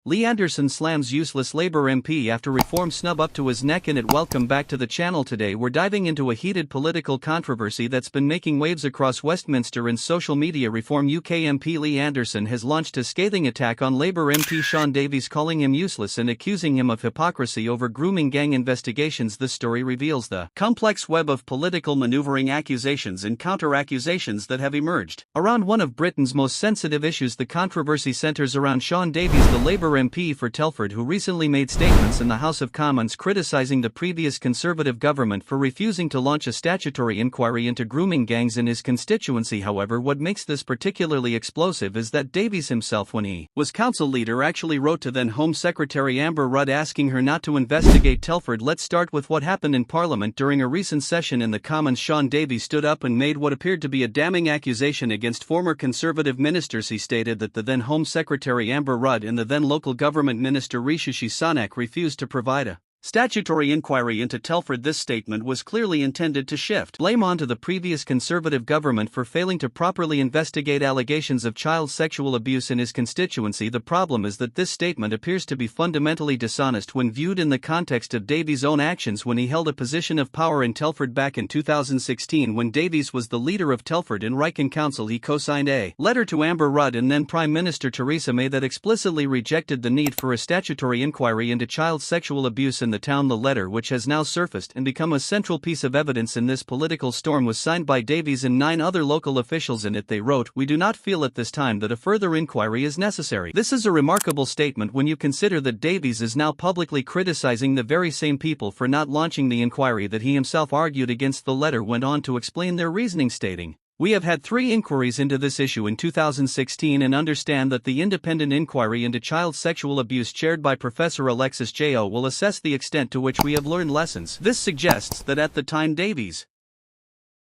Lee Anderson slams useless Labour MP after reform snub up to his neck in it. Welcome back to the channel. Today we're diving into a heated political controversy that's been making waves across Westminster and social media. Reform UK MP Lee Anderson has launched a scathing attack on Labour MP Sean Davies, calling him useless and accusing him of hypocrisy over grooming gang investigations. This story reveals the complex web of political maneuvering, accusations and counter-accusations that have emerged around one of Britain's most sensitive issues. The controversy centres around Sean Davies, the Labour MP for Telford, who recently made statements in the House of Commons criticising the previous Conservative government for refusing to launch a statutory inquiry into grooming gangs in his constituency. However, what makes this particularly explosive is that Davies himself, when he was council leader, actually wrote to then Home Secretary Amber Rudd asking her not to investigate Telford. Let's start with what happened in Parliament during a recent session in the Commons. Sean Davies stood up and made what appeared to be a damning accusation against former Conservative ministers. He stated that the then Home Secretary Amber Rudd and the then local government minister Rishi Sunak refused to provide a statutory inquiry into Telford. This statement was clearly intended to shift blame onto the previous Conservative government for failing to properly investigate allegations of child sexual abuse in his constituency. The problem is that this statement appears to be fundamentally dishonest when viewed in the context of Davies' own actions when he held a position of power in Telford back in 2016. When Davies was the leader of Telford and Wrykyn Council, he co-signed a letter to Amber Rudd and then Prime Minister Theresa May that explicitly rejected the need for a statutory inquiry into child sexual abuse in the town. The letter, which has now surfaced and become a central piece of evidence in this political storm, was signed by Davies and 9 other local officials. In it they wrote, "We do not feel at this time that a further inquiry is necessary." This is a remarkable statement when you consider that Davies is now publicly criticising the very same people for not launching the inquiry that he himself argued against. The letter went on to explain their reasoning, stating, "We have had 3 inquiries into this issue in 2016 and understand that the independent inquiry into child sexual abuse chaired by Professor Alexis J.O. will assess the extent to which we have learned lessons." This suggests that at the time Davies